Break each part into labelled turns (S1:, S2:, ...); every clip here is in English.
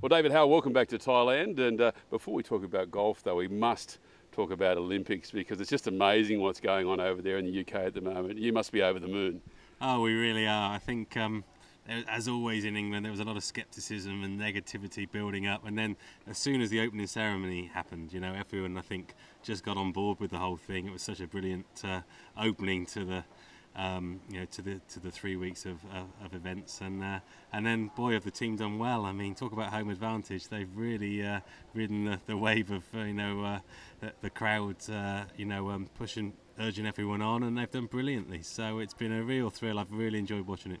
S1: Well, David Howell, welcome back to Thailand. And before we talk about golf, though, we must talk about Olympics because it's just amazing what's going on over there in the UK at the moment. You must be over the moon.
S2: Oh, we really are. I think, as always in England, there was a lot of scepticism and negativity building up. And then as soon as the opening ceremony happened, you know, everyone, I think, just got on board with the whole thing. It was such a brilliant opening to the to the 3 weeks of events, and then boy, have the team done well. I mean, talk about home advantage. They've really ridden the wave of the crowd, pushing, urging everyone on, and they've done brilliantly. So it's been a real thrill. I've really enjoyed watching it.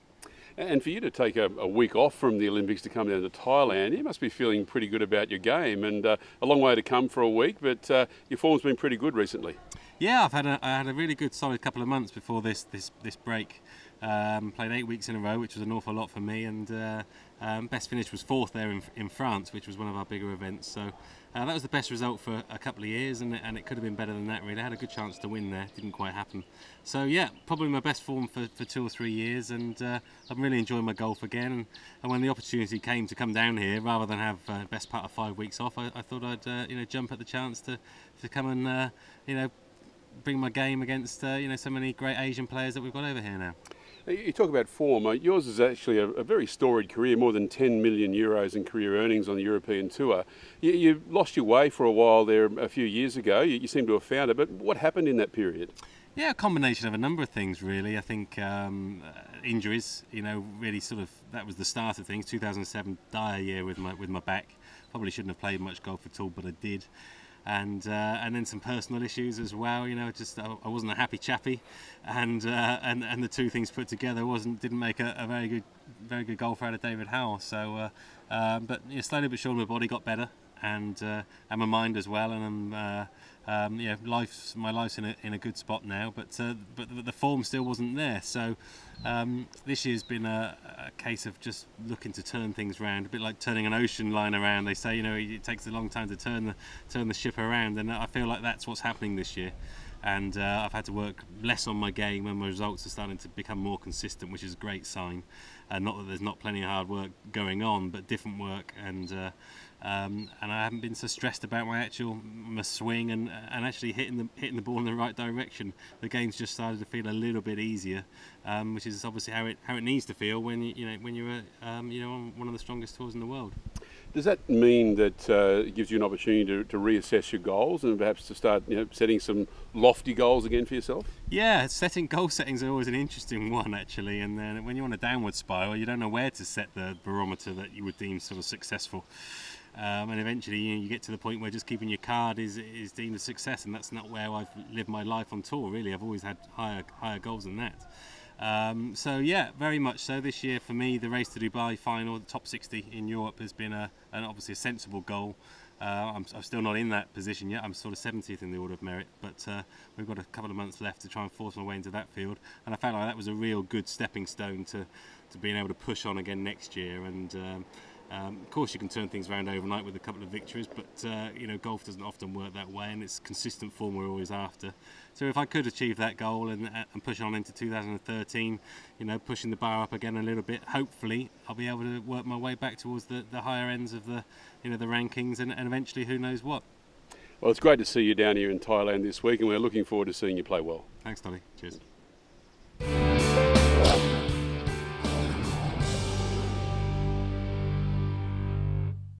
S1: And for you to take a week off from the Olympics to come down to Thailand, you must be feeling pretty good about your game, and a long way to come for a week, but your form's been pretty good recently.
S2: Yeah, I had a really good solid couple of months before this break. Played 8 weeks in a row, which was an awful lot for me, and best finish was 4th there in France, which was one of our bigger events. So that was the best result for a couple of years, and it could have been better than that really. I had a good chance to win there, didn't quite happen. So yeah, probably my best form for 2 or 3 years, and I'm really enjoying my golf again. And when the opportunity came to come down here, rather than have best part of 5 weeks off, I thought I'd jump at the chance to come and bring my game against so many great Asian players that we've got over here now.
S1: You talk about form. Yours is actually a very storied career, more than 10 million euros in career earnings on the European Tour. You lost your way for a while there a few years ago. You seem to have found it, but what happened in that period? Yeah,
S2: a combination of a number of things really. I think injuries, really that was the start of things. 2007, dire year with my back. Probably shouldn't have played much golf at all, but I did. And then some personal issues as well. I wasn't a happy chappy, and the two things put together didn't make a very good golfer out of David Howell. So, but slowly but surely my body got better, and my mind as well. And my life's in a good spot now. But the form still wasn't there. So this year's been a case of just looking to turn things around, a bit like turning an ocean line around. They say it takes a long time to turn the ship around, and I feel like that's what's happening this year. And I've had to work less on my game, and my results are starting to become more consistent, which is a great sign. Not that there's not plenty of hard work going on, but different work, and I haven't been so stressed about my swing and actually hitting the ball in the right direction. The game's just started to feel a little bit easier, which is obviously how it needs to feel when you're on one of the strongest tours in the world.
S1: Does that mean that it gives you an opportunity to reassess your goals and perhaps to start setting some lofty goals again for yourself? Yeah,
S2: goal settings are always an interesting one actually, and then when you're on a downward spiral, you don't know where to set the barometer that you would deem sort of successful. And eventually you get to the point where just keeping your card is deemed a success, and that's not where I've lived my life on tour really. I've always had higher goals than that. So yeah, very much so. This year for me, the race to Dubai final, the top 60 in Europe, has been obviously a sensible goal. I'm still not in that position yet. I'm sort of 70th in the order of merit, but we've got a couple of months left to try and force my way into that field, and I felt like that was a real good stepping stone to being able to push on again next year. And of course you can turn things around overnight with a couple of victories, but golf doesn't often work that way, and it's consistent form we're always after. So if I could achieve that goal and push on into 2013, pushing the bar up again a little bit, hopefully I'll be able to work my way back towards the higher ends of the rankings, and eventually who knows what.
S1: Well, it's great to see you down here in Thailand this week, and we're looking forward to seeing you play well.
S2: Thanks, Dolly. Cheers.